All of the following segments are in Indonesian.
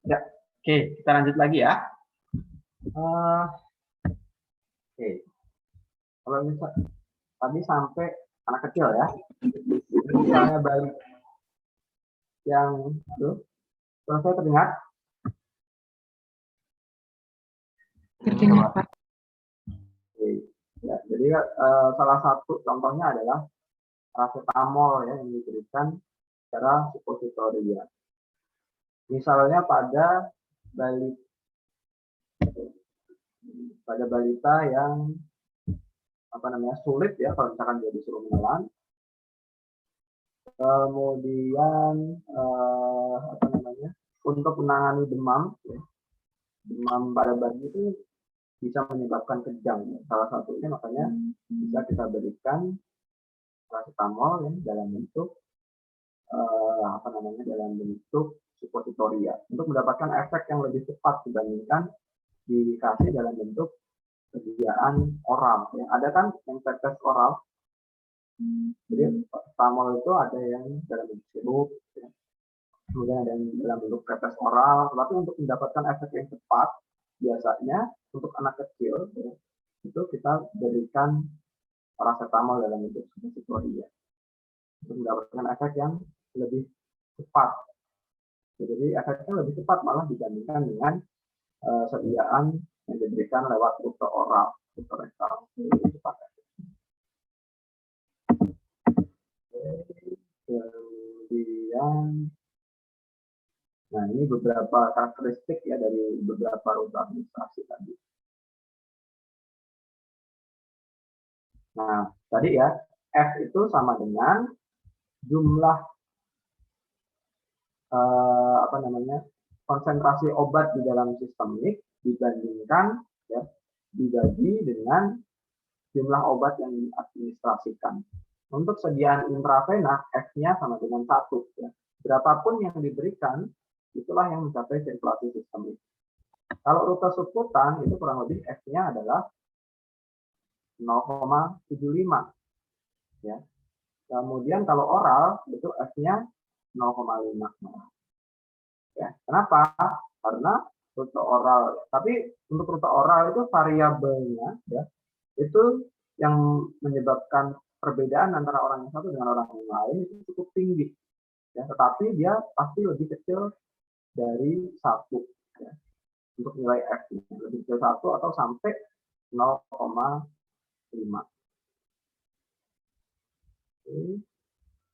Ya, oke, kita lanjut lagi ya. Oke, kalau misalnya tadi sampai anak kecil ya, misalnya bayi yang saya terdengar. Terdengar, Pak. Oke. Ya, jadi salah satu contohnya adalah paracetamol ya, yang diberikan secara suppositoria. Misalnya pada balita yang sulit ya, kalau misalkan dia disuruh menelan, kemudian untuk menangani demam ya, demam pada bayi itu bisa menyebabkan kejang ya. Salah satunya makanya bisa kita berikan paracetamol ya, dalam bentuk dalam bentuk suppositoria untuk mendapatkan efek yang lebih cepat dibandingkan dikasih dalam bentuk sediaan oral ya. Ada kan yang tetes oral, jadi paracetamol itu ada yang dalam bentuk sirup ya. Kemudian ada yang dalam bentuk tetes oral, tapi untuk mendapatkan efek yang cepat biasanya untuk anak kecil ya, itu kita berikan paracetamol dalam bentuk suppositoria untuk mendapatkan efek yang lebih cepat. Jadi efeknya lebih cepat malah dibandingkan dengan sediaan yang diberikan lewat rute oral, rute rektal. Lebih cepat. Kemudian, nah ini beberapa karakteristik ya dari beberapa rute administrasi tadi. Nah, tadi ya, F itu sama dengan jumlah konsentrasi obat di dalam sistemik dibandingkan ya, dibagi dengan jumlah obat yang diadministrasikan. Untuk sediaan intravena, F-nya sama dengan 1. Ya. Berapapun yang diberikan, itulah yang mencapai sirkulasi sistemik. Kalau rute subkutan, itu kurang lebih F-nya adalah 0,75. Ya. Kemudian kalau oral, itu F-nya 0,5. Ya. Kenapa? Karena rute oral, tapi untuk rute oral itu variabelnya, ya, itu yang menyebabkan perbedaan antara orang yang satu dengan orang yang lain itu cukup tinggi, ya, tetapi dia pasti lebih kecil dari 1 ya, untuk nilai F lebih kecil 1 atau sampai 0,5.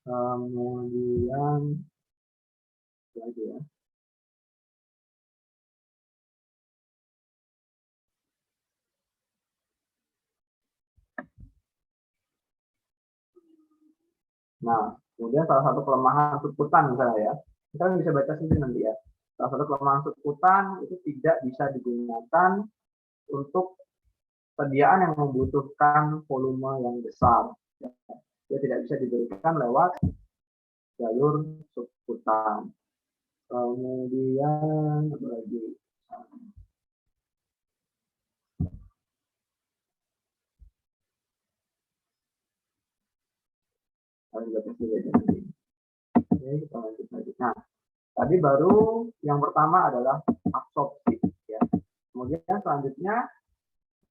Kemudian lagi ya. Nah, kemudian salah satu kelemahan subkutan misalnya ya, kita bisa baca sendiri nanti ya. Salah satu kelemahan subkutan itu tidak bisa digunakan untuk sediaan yang membutuhkan volume yang besar. Dia tidak bisa diberikan lewat jalur subkutan. Kemudian apa lagi? Oke, kita lanjut lagi. Nah, tadi baru yang pertama adalah absorpsi. Ya. Kemudian selanjutnya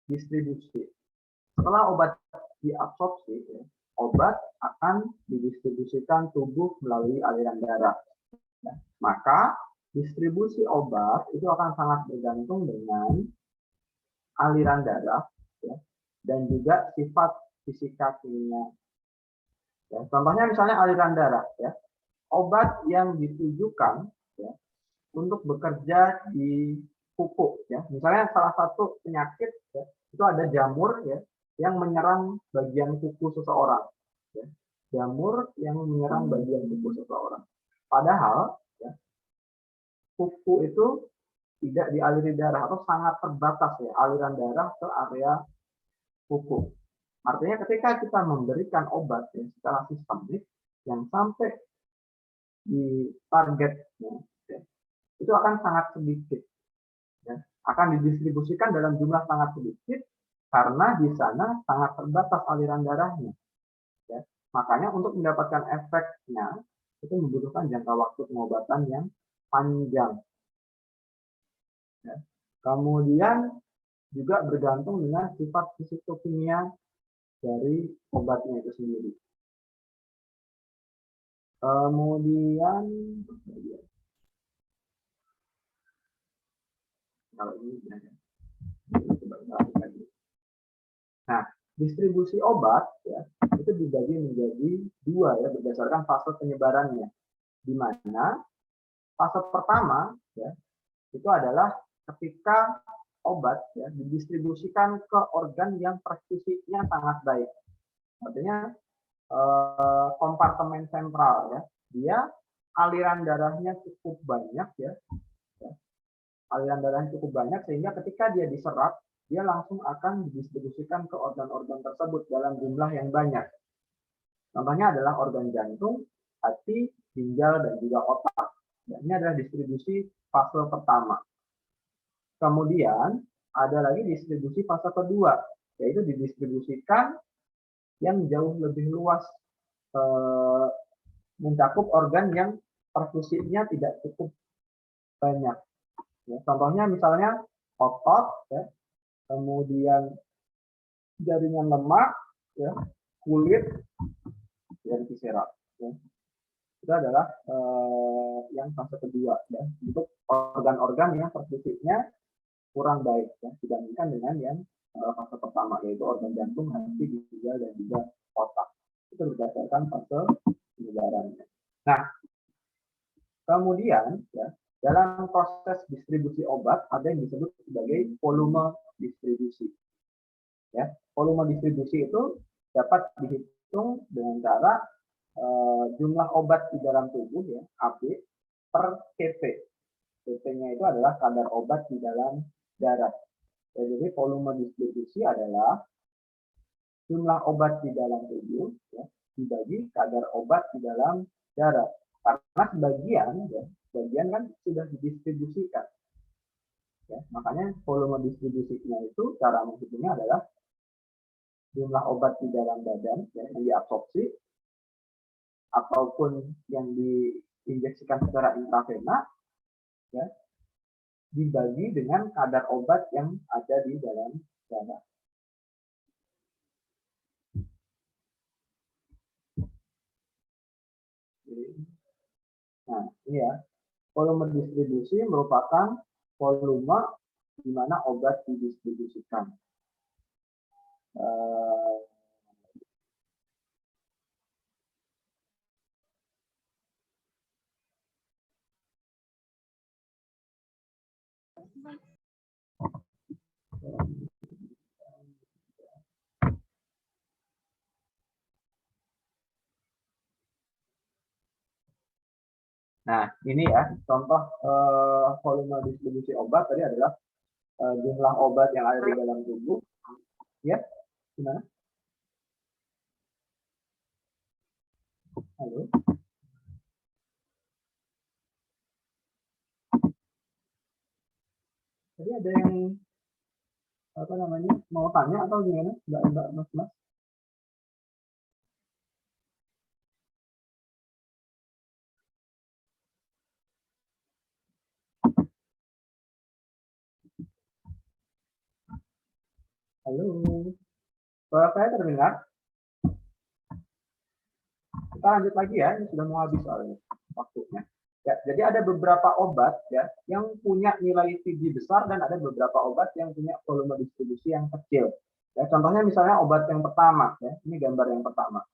distribusi. Setelah obat diabsorpsi, ya, obat akan didistribusikan tubuh melalui aliran darah. Ya. Maka distribusi obat itu akan sangat bergantung dengan aliran darah ya, dan juga sifat fisika kimia. Ya, contohnya misalnya aliran darah ya. Obat yang ditujukan ya, untuk bekerja di kuku ya. Misalnya salah satu penyakit ya, itu ada jamur ya yang menyerang bagian kuku seseorang. Ya. Jamur yang menyerang bagian kuku seseorang. Padahal ya, kuku itu tidak dialiri darah atau sangat terbatas ya aliran darah ke area kuku. Artinya ketika kita memberikan obat ya, secara sistemik yang sampai di targetnya, ya, itu akan sangat sedikit ya, akan didistribusikan dalam jumlah sangat sedikit karena di sana sangat terbatas aliran darahnya. Ya. Makanya untuk mendapatkan efeknya itu membutuhkan jangka waktu pengobatan yang panjang. Ya. Kemudian juga bergantung dengan sifat fisiokimia dari obatnya itu sendiri. Kemudian kalau ini nah, distribusi obat ya itu dibagi menjadi dua ya berdasarkan fase penyebarannya. Di mana fase pertama ya itu adalah ketika obat ya didistribusikan ke organ yang perfusinya sangat baik. Artinya kompartemen sentral ya, dia aliran darahnya cukup banyak ya. Aliran darahnya cukup banyak sehingga ketika dia diserap, dia langsung akan didistribusikan ke organ-organ tersebut dalam jumlah yang banyak. Contohnya adalah organ jantung, hati, ginjal, dan juga otak. Dan ini adalah distribusi fase pertama. Kemudian ada lagi distribusi fase kedua, yaitu didistribusikan yang jauh lebih luas, mencakup organ yang perfusinya tidak cukup banyak. Ya, contohnya misalnya otot, ya, kemudian jaringan lemak, ya, kulit, dan visceral. Ya. Itu adalah yang fase kedua, ya, untuk organ-organ yang perfusinya kurang baik ya, dibandingkan dengan yang fase pertama, yaitu organ jantung, hati, ginjal, dan juga otak. Itu berdasarkan fase penyebarannya. Nah, kemudian ya, dalam proses distribusi obat ada yang disebut sebagai volume distribusi. Ya, volume distribusi itu dapat dihitung dengan cara jumlah obat di dalam tubuh ya, AB per Cp. Cp-nya itu adalah kadar obat di dalam darah. Ya, jadi volume distribusi adalah jumlah obat di dalam tubuh ya, dibagi kadar obat di dalam darah. Karena sebagian kan sudah didistribusikan. Ya, makanya volume distribusinya itu cara menghitungnya adalah jumlah obat di dalam badan ya, yang diabsorpsi ataupun yang diinjeksikan secara intravena ya, dibagi dengan kadar obat yang ada di dalam darah. Nah, ini ya, volume distribusi merupakan volume di mana obat didistribusikan. Nah, ini ya contoh volume distribusi obat tadi adalah jumlah obat yang ada di dalam tubuh. Ya, gimana? Halo. Jadi ada yang apa namanya mau tanya atau gimana? Enggak, Mas. Halo. Suara saya terdengar? Kita lanjut lagi ya, ini sudah mau habis soalnya waktunya. Ya, jadi ada beberapa obat ya yang punya nilai TG besar dan ada beberapa obat yang punya volume distribusi yang kecil. Ya, contohnya misalnya obat yang pertama ya, ini gambar yang pertama.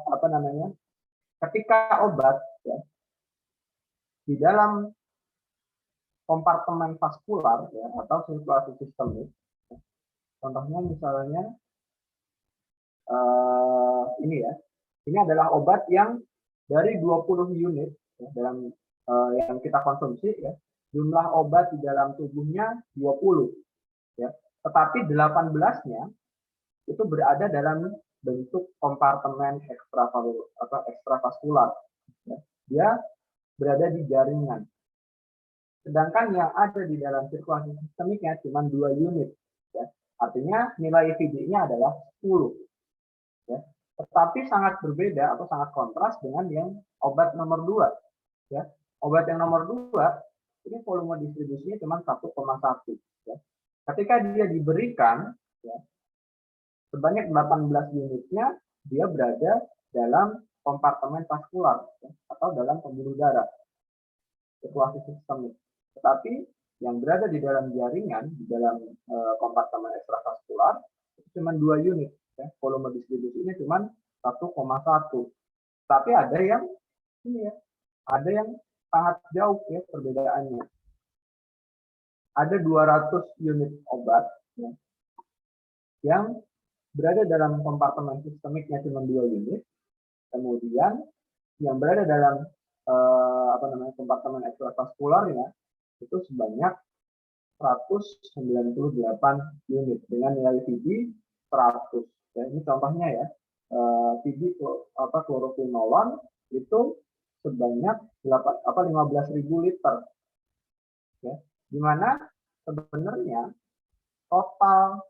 Apa namanya? Ketika obat ya, di dalam kompartemen vaskular ya, atau sirkulasi sistemik, ya, contohnya misalnya ini ya, ini adalah obat yang dari 20 unit ya, dalam yang kita konsumsi ya, jumlah obat di dalam tubuhnya 20 ya, tetapi 18-nya itu berada dalam bentuk kompartemen ekstravaskular ya. Dia berada di jaringan. Sedangkan yang ada di dalam sirkulasi sistemiknya cuma 2 unit. Ya. Artinya nilai VD-nya adalah 10. Ya. Tetapi sangat berbeda atau sangat kontras dengan yang obat nomor 2. Ya. Obat yang nomor 2, ini volume distribusinya cuma 1,1. Ya. Ketika dia diberikan, ya, sebanyak 18 unitnya, dia berada dalam kompartemen vaskular, ya, atau dalam pembuluh darah, sirkulasi sistemik. Tetapi yang berada di dalam jaringan, di dalam kompartemen ekstravaskular, itu cuma 2 unit. Ya. Volume distribusinya cuma 1,1. Tapi ada yang ini ya, ada yang sangat jauh ya perbedaannya. Ada 200 unit obat ya, yang berada dalam kompartemen sistemiknya cuma 2 unit. Kemudian yang berada dalam kompartemen ekstravaskularnya itu sebanyak 198 unit dengan nilai VD 100. Ya, ini contohnya ya. VD kloroquinolone itu sebanyak 15.000 liter. Ya, di mana sebenarnya total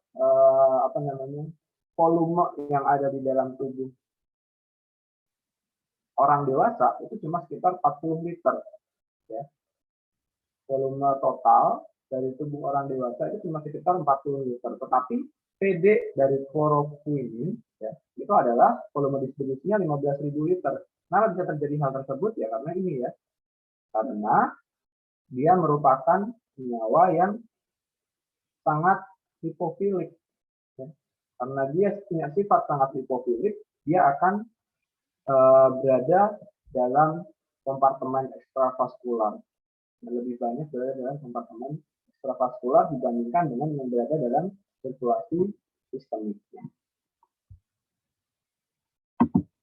volume yang ada di dalam tubuh orang dewasa itu cuma sekitar 40 liter. Ya. Volume total dari tubuh orang dewasa itu cuma sekitar 40 liter. Tetapi PD dari chloroquine ya, itu adalah volume distribusinya 15.000 liter. Kenapa bisa terjadi hal tersebut? Ya karena ini ya. Karena dia merupakan senyawa yang sangat lipofilik. Ya. Karena dia punya sifat sangat lipofilik, dia akan berada dalam kompartemen ekstravaskular. Lebih banyak berada dalam kompartemen ekstravaskular dibandingkan dengan yang berada dalam sirkulasi sistemiknya.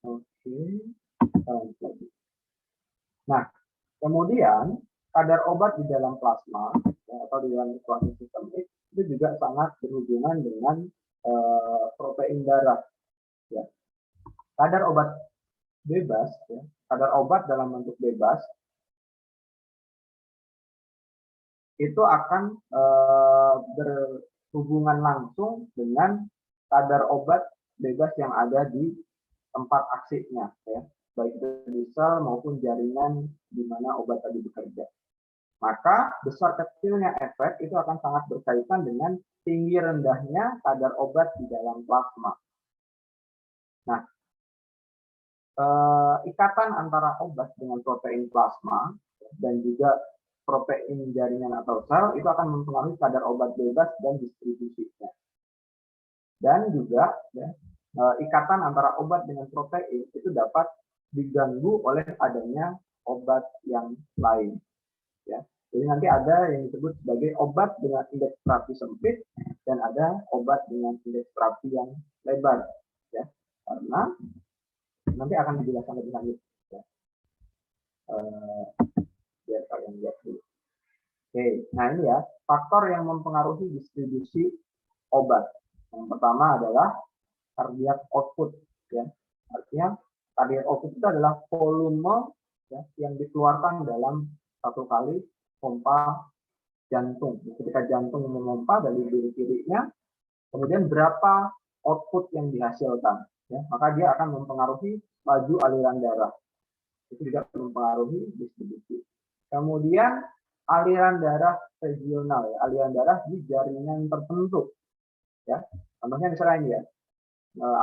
Oke, nah, kemudian kadar obat di dalam plasma ya, atau di dalam sirkulasi sistemik itu juga sangat berhubungan dengan protein darah. Ya. Kadar obat bebas, ya, kadar obat dalam bentuk bebas itu akan berhubungan langsung dengan kadar obat bebas yang ada di tempat aksinya, ya, baik itu di sel maupun jaringan di mana obat tadi bekerja. Maka besar kecilnya efek itu akan sangat berkaitan dengan tinggi rendahnya kadar obat di dalam plasma. Nah, ikatan antara obat dengan protein plasma dan juga protein jaringan atau sel itu akan mempengaruhi kadar obat bebas dan distribusinya. Dan juga ya, ikatan antara obat dengan protein itu dapat diganggu oleh adanya obat yang lain. Ya. Jadi nanti ada yang disebut sebagai obat dengan indeks terapi sempit dan ada obat dengan indeks terapi yang lebar. Ya. Karena nanti akan dijelaskan lebih lanjut. Ya. Biar kalian lihat dulu. Oke, nah ini ya faktor yang mempengaruhi distribusi obat. Yang pertama adalah cardiac output. Ya. Artinya cardiac output itu adalah volume ya, yang dikeluarkan dalam satu kali pompa jantung. Ketika jantung memompa dari diri kirinya, kemudian berapa output yang dihasilkan. Ya, maka dia akan mempengaruhi laju aliran darah. Itu juga mempengaruhi distribusi. Kemudian aliran darah regional, ya, aliran darah di jaringan tertentu. Ya, contohnya misalnya ini ya,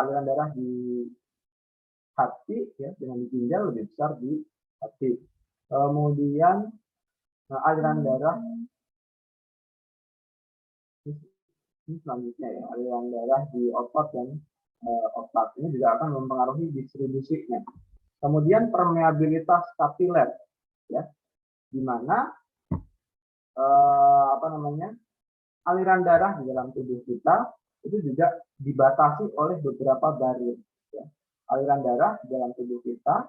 aliran darah di hati ya, dengan di ginjal lebih besar di hati. Kemudian aliran darah ini selanjutnya ya, aliran darah di otot dan otak ini juga akan mempengaruhi distribusinya. Kemudian permeabilitas kapiler, ya, di mana aliran darah di dalam tubuh kita itu juga dibatasi oleh beberapa barrier. Ya. Aliran darah di dalam tubuh kita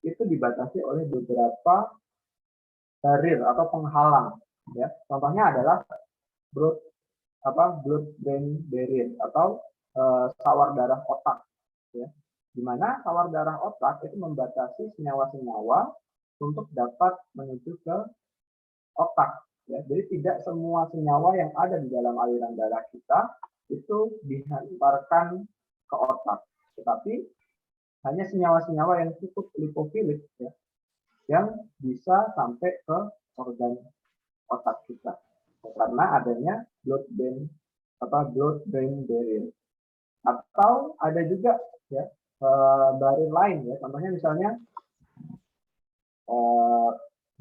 itu dibatasi oleh beberapa barrier atau penghalang. Ya. Contohnya adalah blood-brain barrier atau sawar darah otak. Ya. Di mana sawar darah otak itu membatasi senyawa-senyawa untuk dapat menuju ke otak. Ya. Jadi tidak semua senyawa yang ada di dalam aliran darah kita itu dihantarkan ke otak, tetapi hanya senyawa-senyawa yang cukup lipofilik ya, yang bisa sampai ke organ otak kita karena adanya blood brain barrier. Atau ada juga ya barrier lain ya, contohnya misalnya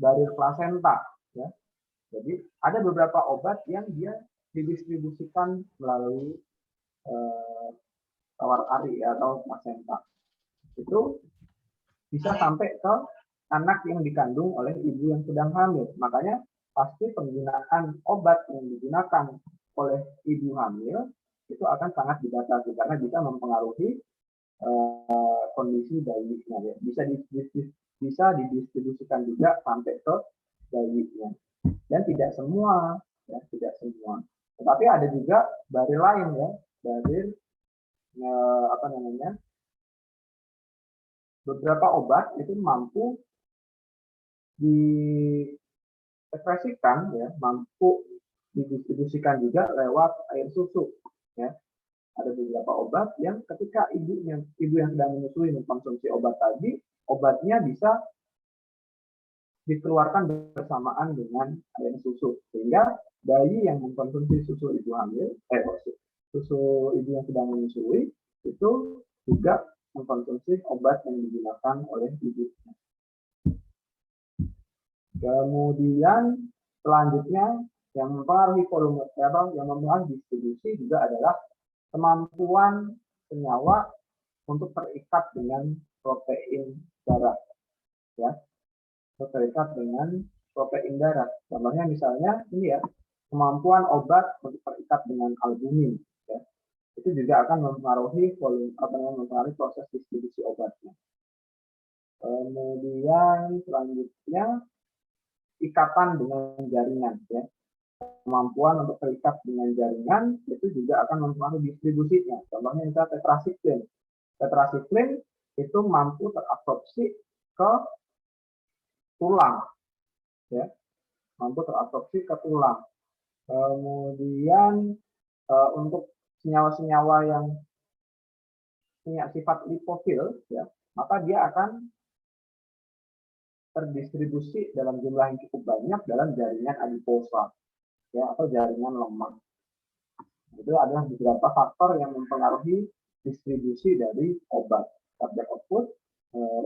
barrier plasenta ya. Jadi ada beberapa obat yang dia didistribusikan melalui tawar ari atau plasenta. Itu bisa sampai ke anak yang dikandung oleh ibu yang sedang hamil. Makanya pasti penggunaan obat yang digunakan oleh ibu hamil itu akan sangat dibatasi karena bisa mempengaruhi kondisi bayinya. Ya. Bisa didistribusikan juga sampai ke bayinya. Dan tidak semua, ya, tidak semua. Tetapi ada juga barrier lain ya, barrier beberapa obat itu mampu diekspresikan ya, mampu didistribusikan juga lewat air susu ya. Ada beberapa obat yang ketika ibu yang sedang menyusui mengkonsumsi obat tadi, obatnya bisa dikeluarkan bersamaan dengan air susu sehingga bayi yang mengkonsumsi susu ibu hamil susu ibu yang sedang menyusui itu juga mengkonsumsi obat yang digunakan oleh ibunya. Kemudian selanjutnya yang mempengaruhi volume yang mempengaruhi distribusi juga adalah kemampuan senyawa untuk terikat dengan protein darah ya. Terikat dengan protein darah. Contohnya misalnya ini ya, kemampuan obat untuk terikat dengan albumin ya. Itu juga akan mempengaruhi mempengaruhi proses distribusi obatnya. Kemudian selanjutnya ikatan dengan jaringan ya. Kemampuan untuk terikat dengan jaringan itu juga akan mempengaruhi distribusinya. Contohnya misalnya tetrasiklin. Tetrasiklin itu mampu terabsorpsi ke tulang ya, mampu terabsorpsi ke tulang. Kemudian untuk senyawa-senyawa yang punya sifat lipofil ya, maka dia akan terdistribusi dalam jumlah yang cukup banyak dalam jaringan adiposa ya, atau jaringan lemak. Itu adalah beberapa faktor yang mempengaruhi distribusi dari obat. Cardiac output,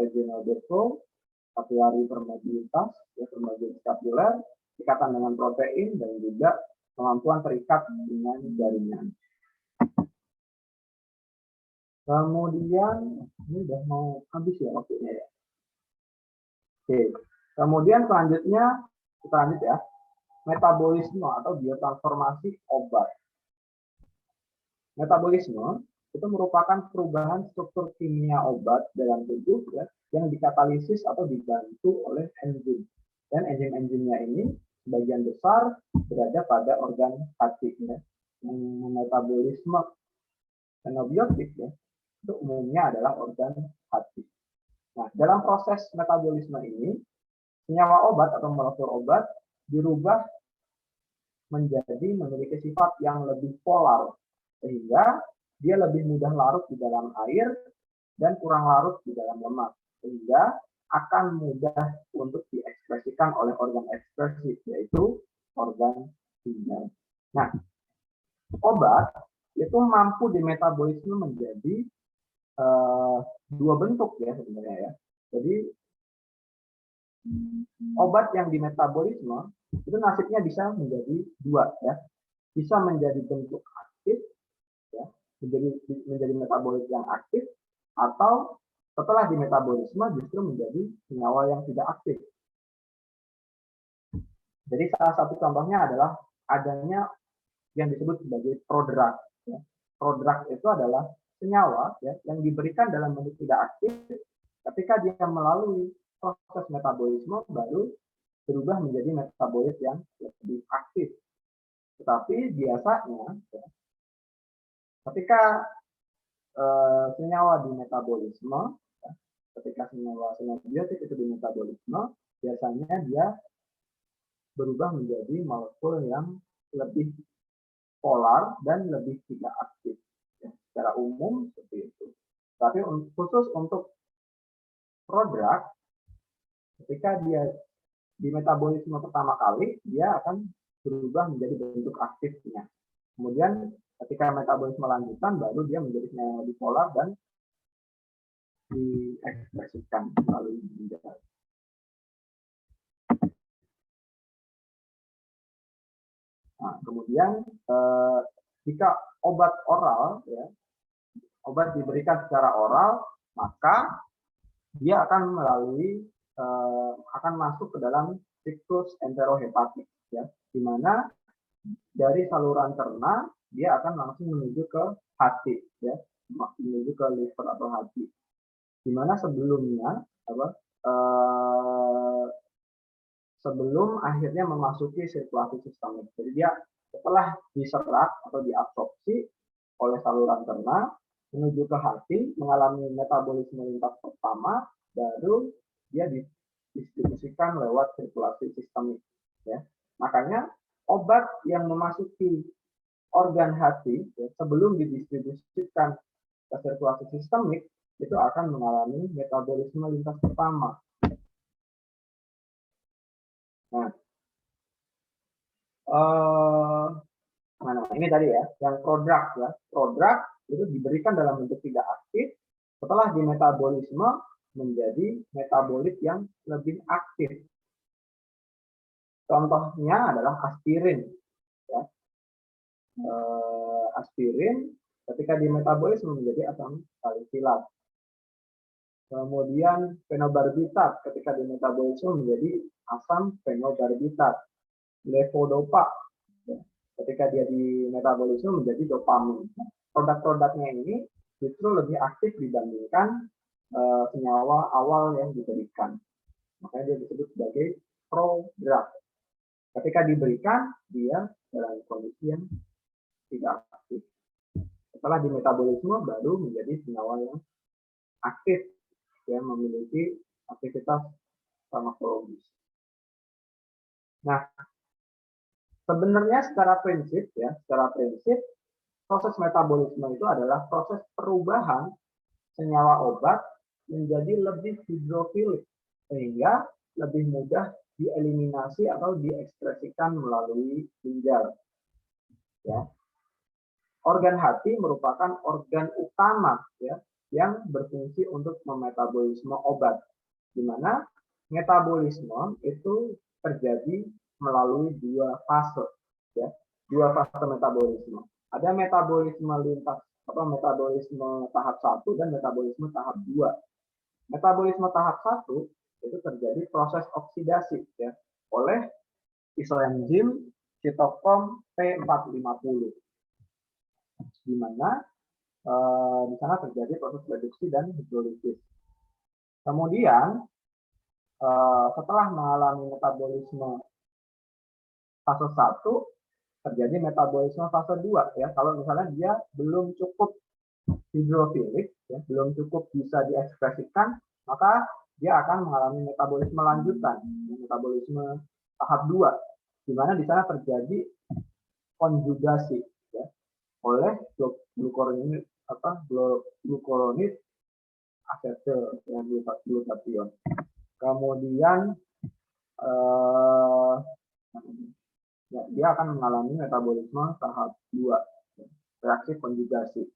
regional blood flow, kapilari permeabilitas, ya, permeabilitas kapiler, ikatan dengan protein, dan juga kemampuan terikat dengan jaringan. Kemudian, ini udah mau habis ya waktunya ya. Oke, kemudian selanjutnya, kita lanjut ya, metabolisme atau biotransformasi obat. Metabolisme itu merupakan perubahan struktur kimia obat dalam tubuh ya, yang dikatalisis atau dibantu oleh enzim. Dan enzim-enzimnya ini sebagian besar berada pada organ hati ya. Metabolisme fenobiotik ya, itu umumnya adalah organ hati. Nah, dalam proses metabolisme ini, senyawa obat atau molekul obat dirubah menjadi memiliki sifat yang lebih polar, sehingga dia lebih mudah larut di dalam air dan kurang larut di dalam lemak, sehingga akan mudah untuk diekspresikan oleh organ ekspresi, yaitu organ ginjal. Nah, obat itu mampu dimetabolisme menjadi dua bentuk ya sebenarnya ya. Jadi obat yang dimetabolisme itu nasibnya bisa menjadi dua ya, bisa menjadi bentuk aktif ya, menjadi metabolit yang aktif, atau setelah dimetabolisme justru menjadi senyawa yang tidak aktif. Jadi salah satu contohnya adalah adanya yang disebut sebagai prodrug ya. Prodrug itu adalah senyawa ya, yang diberikan dalam bentuk tidak aktif, ketika dia melalui proses metabolisme baru berubah menjadi metabolit yang lebih aktif. Tetapi biasanya ya, ketika senyawa di metabolisme, ya, ketika senyawa senobiotik itu di metabolisme, biasanya dia berubah menjadi molekul yang lebih polar dan lebih tidak aktif. Ya, secara umum seperti itu. Tapi khusus untuk prodrug, ketika dia di metabolisme pertama kali, dia akan berubah menjadi bentuk aktifnya. Kemudian ketika metabolisme lanjutan, baru dia menjadi yang lebih polar dan diekspresikan melalui ginjal. Nah, kemudian jika obat oral, ya, obat diberikan secara oral, maka dia akan akan masuk ke dalam siklus enterohepatik, ya, di mana dari saluran cerna dia akan langsung menuju ke hati, ya, menuju ke liver atau hati. Di mana sebelumnya sebelum akhirnya memasuki sirkulasi sistemik. Jadi dia setelah diserap atau diabsorpsi oleh saluran cerna menuju ke hati, mengalami metabolisme lintas pertama, baru dia didistribusikan lewat sirkulasi sistemik. Ya. Makanya obat yang memasuki organ hati, ya, sebelum didistribusikan ke sirkulasi sistemik, itu akan mengalami metabolisme lintas pertama. Nah, ini tadi ya, yang prodrug ya. Prodrug itu diberikan dalam bentuk tidak aktif, setelah dimetabolisme menjadi metabolit yang lebih aktif. Contohnya adalah aspirin. Ya. Aspirin ketika dimetabolisme menjadi asam salisilat. Kemudian fenobarbitat ketika dimetabolisme menjadi asam fenobarbitat. Levodopa ketika dia dimetabolisme menjadi dopamin. Produk-produknya ini justru lebih aktif dibandingkan senyawa awal yang diberikan. Makanya dia disebut sebagai prodrug. Ketika diberikan, dia dalam kondisi yang tidak aktif. Setelah dimetabolisme baru menjadi senyawa yang aktif, yang memiliki aktivitas farmakologis. Nah, sebenarnya secara prinsip proses metabolisme itu adalah proses perubahan senyawa obat menjadi lebih hidrofilik sehingga lebih mudah dieliminasi atau diekspresikan melalui ginjal. Ya. Organ hati merupakan organ utama, ya, yang berfungsi untuk memetabolisme obat, di mana metabolisme itu terjadi melalui dua fase, ya, dua fase metabolisme. Ada metabolisme lintas metabolisme tahap 1 dan metabolisme tahap 2. Metabolisme tahap 1 itu terjadi proses oksidasi, ya, oleh isoenzim sitokrom P450, di mana di sana terjadi proses reduksi dan hidrolisis. Kemudian setelah mengalami metabolisme fase 1, terjadi metabolisme fase 2, ya. Kalau misalnya dia belum cukup hidrofilik, ya, belum cukup bisa diekspresikan, maka dia akan mengalami metabolisme lanjutan, metabolisme tahap 2, di mana di sana terjadi konjugasi, ya, oleh glukuronid asetil, yang glutathione. Kemudian ya, dia akan mengalami metabolisme tahap 2, reaksi konjugasi.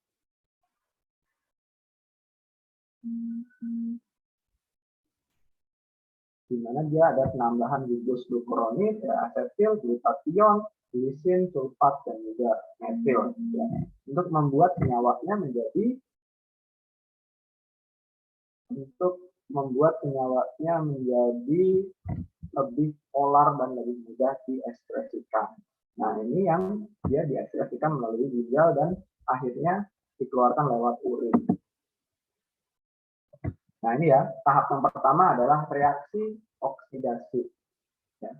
Di mana dia ada penambahan gugus glukuronid, ya, asetil, glutathione, glisin, sulfat, dan juga metil, ya, untuk membuat senyawanya menjadi lebih polar dan lebih mudah diekspresikan. Nah, ini yang dia diekspresikan melalui ginjal dan akhirnya dikeluarkan lewat urin. Nah, ini ya, tahap yang pertama adalah reaksi oksidasi. Ya.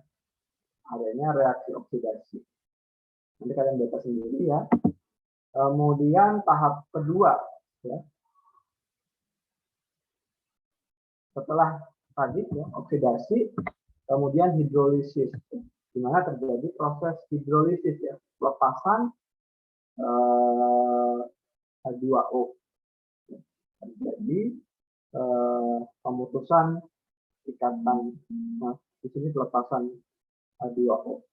Adanya reaksi oksidasi. Nanti kalian baca sendiri ya. Kemudian tahap kedua, ya. Setelah tadi ya, oksidasi, kemudian hidrolisis. di mana terjadi proses hidrolisis ya, pelepasan H2O. Terjadi pemutusan ikatan, nah, di sini pelepasan H2O.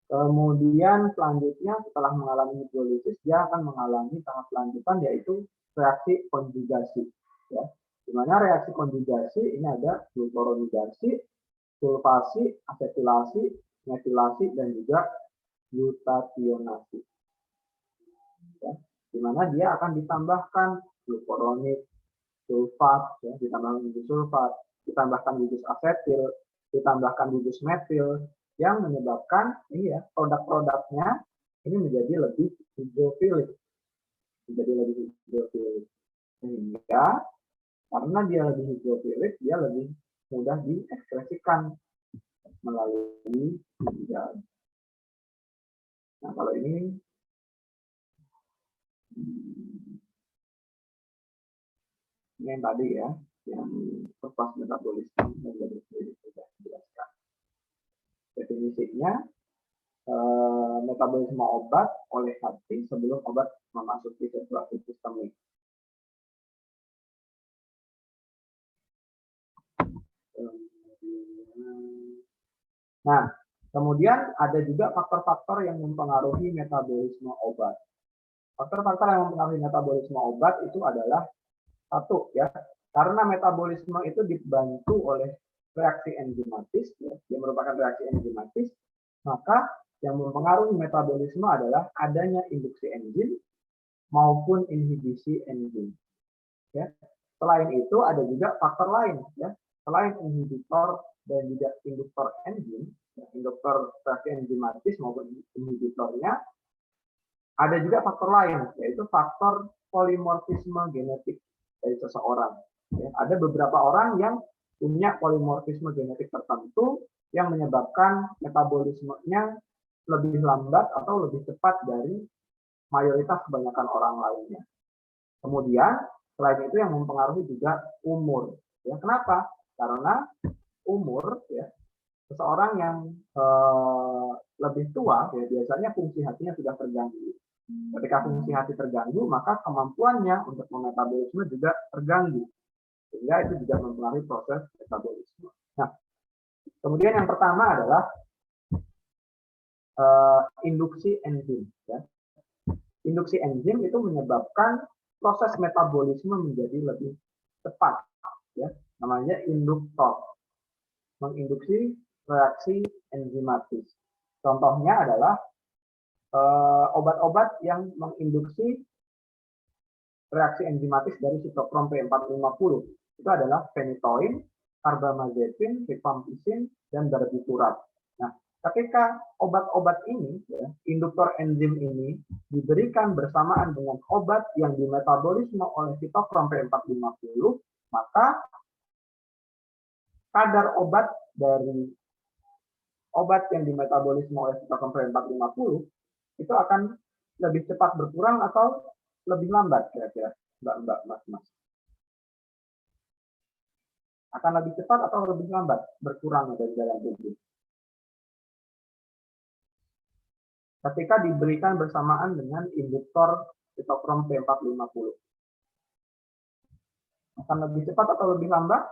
Kemudian selanjutnya setelah mengalami hidrolisis, dia akan mengalami tahap lanjutan yaitu reaksi konjugasi. Ya. Di mana reaksi konjugasi ini ada glukuronidasi, sulfasi, asetilasi, metilasi, dan juga glutationasi. Ya. Di mana dia akan ditambahkan glukuronid, sulfat, ya, ditambahkan gugus sulfat, ditambahkan gugus asetil, ditambahkan gugus metil, yang menyebabkan ini ya produk-produknya ini menjadi lebih hidrofilik, sehingga karena dia lebih hidrofilik, dia lebih mudah diekspresikan melalui ginjal. Nah kalau ini yang tadi ya, yang proses metabolisme yang sudah dijelaskan. Definisinya, metabolisme obat oleh hati sebelum obat memasuki sirkulasi sistemik. Nah, kemudian ada juga faktor-faktor yang mempengaruhi metabolisme obat. Faktor-faktor yang mempengaruhi metabolisme obat itu adalah satu ya, karena metabolisme itu dibantu oleh reaksi enzimatis, ya, dia merupakan reaksi enzimatis, maka yang mempengaruhi metabolisme adalah adanya induksi enzim maupun inhibisi enzim. Ya. Selain itu ada juga faktor lain, ya. Selain inhibitor dan juga induktor enzim, ya, induktor reaksi enzimatis maupun inhibitornya, ada juga faktor lain, yaitu faktor polimorfisme genetik dari seseorang. Ya. Ada beberapa orang yang punya polimorfisme genetik tertentu yang menyebabkan metabolismenya lebih lambat atau lebih cepat dari mayoritas kebanyakan orang lainnya. Kemudian selain itu yang mempengaruhi juga umur. Ya, kenapa? Karena umur, ya, seseorang yang lebih tua, ya, biasanya fungsi hatinya sudah terganggu. Ketika fungsi hati terganggu, maka kemampuannya untuk memetabolisme juga terganggu. Sehingga itu juga mempengaruhi proses metabolisme. Nah, kemudian yang pertama adalah induksi enzim. Ya. Induksi enzim itu menyebabkan proses metabolisme menjadi lebih cepat. Ya. Namanya induktor. Menginduksi reaksi enzimatis. Contohnya adalah obat-obat yang menginduksi reaksi enzimatis dari sitokrom P450. Itu adalah phenytoin, carbamazepin, rifampicin, dan barbiturat. Nah, ketika obat-obat ini, ya, induktor enzim ini diberikan bersamaan dengan obat yang dimetabolisme oleh sitokrom P450, maka kadar obat dari obat yang dimetabolisme oleh sitokrom P450 itu akan lebih cepat berkurang atau lebih lambat kira-kira, Mbak, Mas. Akan lebih cepat atau lebih lambat berkurang dari dalam tubuh ketika diberikan bersamaan dengan induktor sitokrom P450. Akan lebih cepat atau lebih lambat,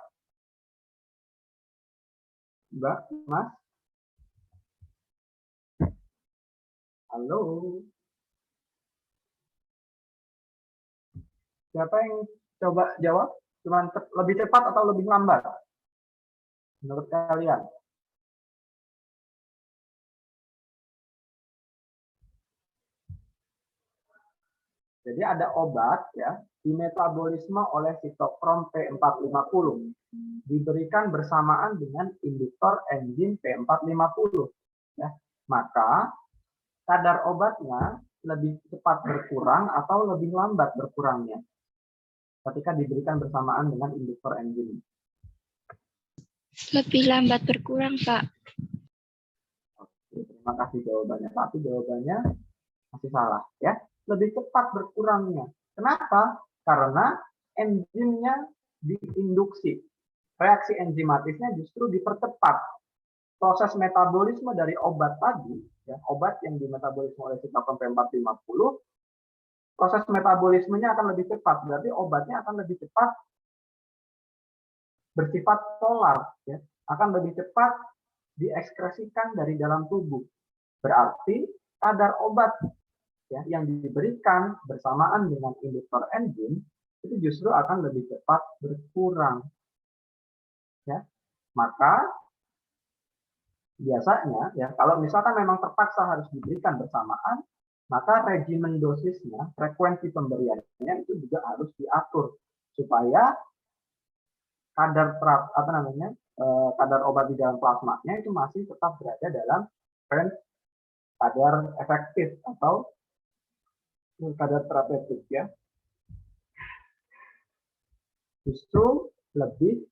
Mbak, Mas? Halo? Siapa yang coba jawab? Cuman lebih cepat atau lebih lambat? Menurut kalian? Jadi ada obat ya dimetabolisme oleh sitokrom P450, diberikan bersamaan dengan induktor enzim P450. Ya. Maka kadar obatnya lebih cepat berkurang atau lebih lambat berkurangnya ketika diberikan bersamaan dengan induktor enzim. Lebih lambat berkurang, Pak. Oke, terima kasih jawabannya. Tapi jawabannya masih salah ya. Lebih cepat berkurangnya. Kenapa? Karena enzimnya diinduksi. Reaksi enzimatisnya justru dipercepat. proses metabolisme dari obat tadi, ya, obat yang dimetabolisme oleh sitokrom P450, proses metabolismenya akan lebih cepat. Berarti obatnya akan lebih cepat bersifat polar, ya, akan lebih cepat diekskresikan dari dalam tubuh. Berarti kadar obat, ya, yang diberikan bersamaan dengan induktor enzim itu justru akan lebih cepat berkurang. Ya. Maka biasanya, ya, kalau misalkan memang terpaksa harus diberikan bersamaan, maka regimen dosisnya, frekuensi pemberiannya itu juga harus diatur supaya kadar kadar obat di dalam plasmanya itu masih tetap berada dalam range kadar efektif atau kadar terapeutik, ya. Justru lebih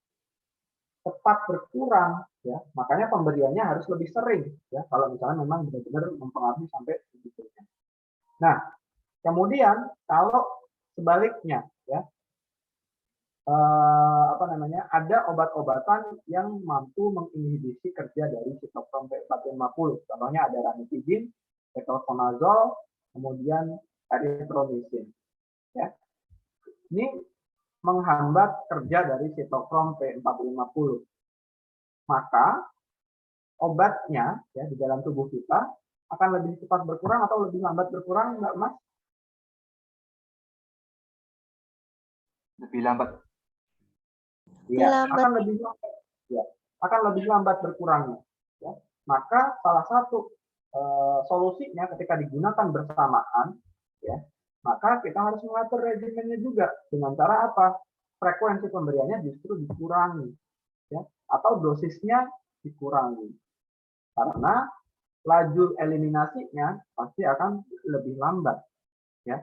cepat berkurang, ya. Makanya pemberiannya harus lebih sering, ya, kalau misalnya memang benar-benar mempengaruhi sampai segitunya. Nah, kemudian kalau sebaliknya, ya, ada obat-obatan yang mampu menginhibisi kerja dari sitokrom P450. Contohnya ada ranitidin, ketoconazole, kemudian erythromycin. Ya. Ini menghambat kerja dari sitokrom P450. Maka obatnya, ya, di dalam tubuh kita akan lebih cepat berkurang atau lebih lambat berkurang, Mbak Mas? Lebih lambat. Iya, akan lebih lambat. Ya, akan lebih lambat berkurangnya. Ya. Maka salah satu solusinya ketika digunakan bersamaan, ya, maka kita harus mengatur regimennya juga dengan cara apa? Frekuensi pemberiannya justru dikurangi, ya, atau dosisnya dikurangi. Karena laju eliminasinya pasti akan lebih lambat, ya.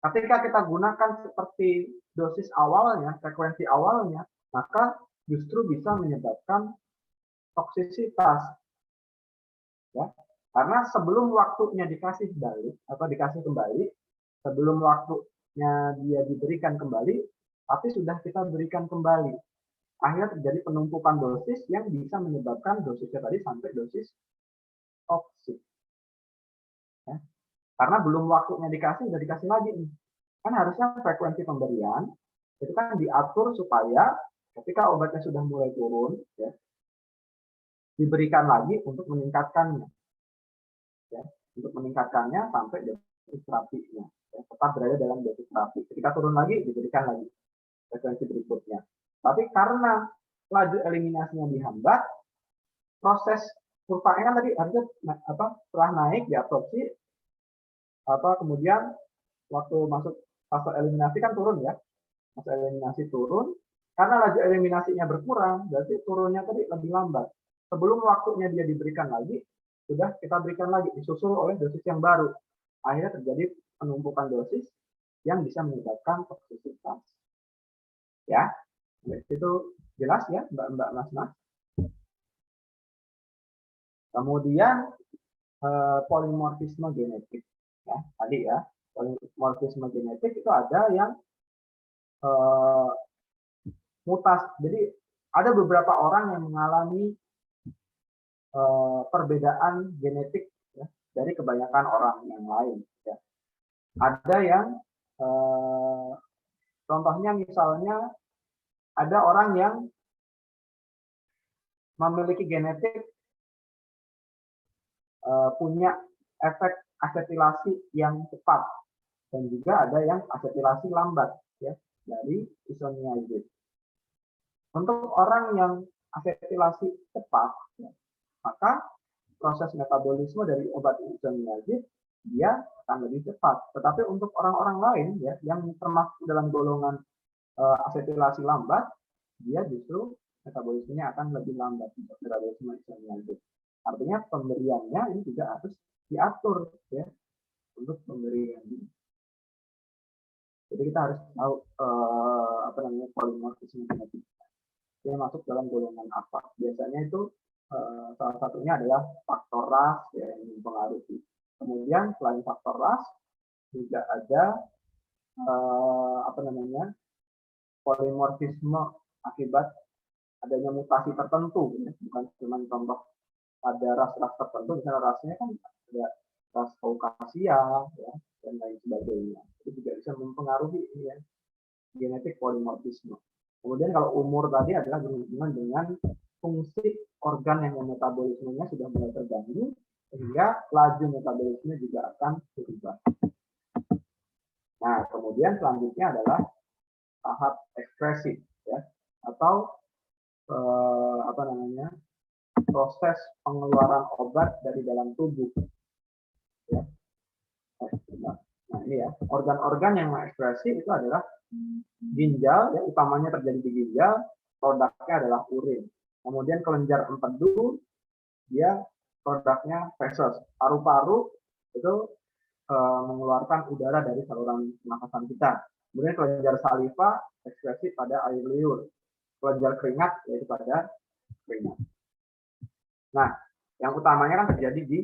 Ketika kita gunakan seperti dosis awalnya, frekuensi awalnya, maka justru bisa menyebabkan toksisitas. Ya. Karena sebelum waktunya dikasih balik atau dikasih kembali, sebelum waktunya dia diberikan kembali, tapi sudah kita berikan kembali. Akhirnya terjadi penumpukan dosis yang bisa menyebabkan dosisnya tadi sampai dosis toksik. Ya. Karena belum waktunya dikasih, udah dikasih lagi nih. Kan harusnya frekuensi pemberian itu kan diatur supaya ketika obatnya sudah mulai turun, ya, diberikan lagi untuk meningkatkannya, ya, untuk meningkatkannya sampai dosis terapinya, ya, tetap berada dalam dosis terapi. Ketika turun lagi, diberikan lagi frekuensi berikutnya. Tapi karena laju eliminasinya dihambat, proses kurvanya kan tadi harusnya setelah naik diabsorpsi, kemudian waktu masuk fase eliminasi kan turun, ya. Fase eliminasi turun, karena laju eliminasinya berkurang, berarti turunnya tadi lebih lambat. Sebelum waktunya dia diberikan lagi, sudah kita berikan lagi, disusul oleh dosis yang baru. Akhirnya terjadi penumpukan dosis yang bisa menyebabkan toksisitas. Ya, itu jelas ya, Mbak Mas. Kemudian polimorfisme genetik. Ya, tadi ya, polimorfisme genetik itu ada yang mutasi. Jadi ada beberapa orang yang mengalami perbedaan genetik, ya, dari kebanyakan orang yang lain. Ya. Ada yang contohnya misalnya ada orang yang memiliki genetik punya efek asetilasi yang cepat dan juga ada yang asetilasi lambat, ya, dari isoniazid. Untuk orang yang asetilasi cepat, ya, maka proses metabolisme dari obat isoniazid dia akan lebih cepat. Tetapi untuk orang-orang lain, ya, yang termasuk dalam golongan asetilasi lambat, dia justru metabolismenya akan lebih lambat untuk metabolisme isoniazid. Artinya pemberiannya ini juga harus diatur, ya, untuk pemberian ini. Jadi kita harus tahu polimorfisme genetik. Dia masuk dalam golongan apa? Biasanya itu salah satunya adalah faktor ras, ya, yang mempengaruhi. Kemudian selain faktor ras juga ada polimorfisme akibat adanya mutasi tertentu, ya. Bukan cuma contoh pada ras-ras tertentu, misalnya rasnya kan ada ras Kaukasia, ya, dan lain sebagainya. Itu juga bisa mempengaruhi ini ya, genetik polimorfisme. Kemudian kalau umur tadi adalah berhubungan dengan fungsi organ yang metabolismenya sudah mulai terganggu, sehingga laju metabolisme juga akan berubah. Nah, kemudian selanjutnya adalah tahap ekspresi, ya, atau proses pengeluaran obat dari dalam tubuh. Ya. Nah, ini ya, organ-organ yang mengekspresi itu adalah ginjal, ya, utamanya terjadi di ginjal, produknya adalah urin. Kemudian kelenjar empedu, dia produknya feses. Paru-paru itu mengeluarkan udara dari saluran pernafasan kita. Kemudian kelenjar saliva ekspresi pada air liur. Kelenjar keringat yaitu pada keringat. Nah, yang utamanya kan terjadi di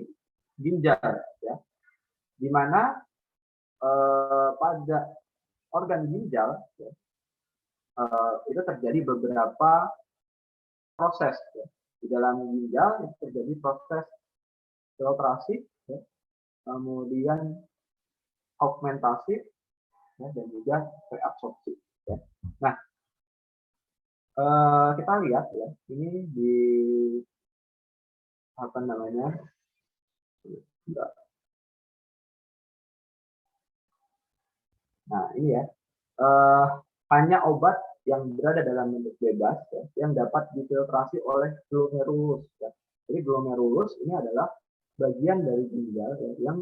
ginjal, ya, di mana pada organ ginjal, ya, itu terjadi beberapa proses, ya. Di dalam ginjal itu terjadi proses filtrasi, ya, kemudian augmentasi, ya, dan juga reabsorpsi. Ya. Nah, kita lihat ya, ini di apa namanya? Nah, ini ya, hanya obat yang berada dalam bentuk bebas, ya, yang dapat difiltrasi oleh glomerulus. Ya. Jadi glomerulus ini adalah bagian dari ginjal, ya, yang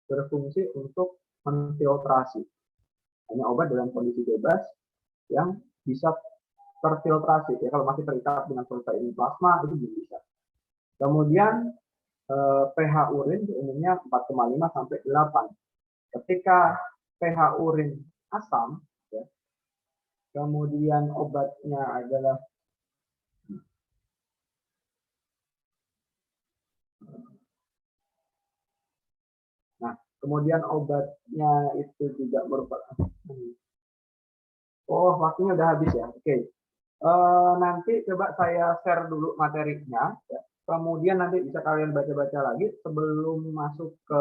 berfungsi untuk menfiltrasi. Hanya obat dalam kondisi bebas yang bisa terfiltrasi. Ya, kalau masih terikat dengan protein plasma itu belum bisa. Kemudian pH urin umumnya 4,5 sampai 8. Ketika pH urin asam, ya, kemudian obatnya adalah kemudian obatnya itu juga merupakan waktunya udah habis ya. Oke. Nanti coba saya share dulu materinya, ya. Kemudian nanti bisa kalian baca-baca lagi sebelum masuk ke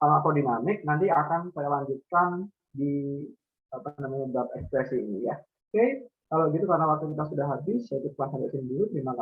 farmakodinamik. Nanti akan saya lanjutkan di bab ekspresi ini ya. Oke, kalau gitu karena waktu kita sudah habis, saya cukupkan sampai sini dulu. Terima kasih.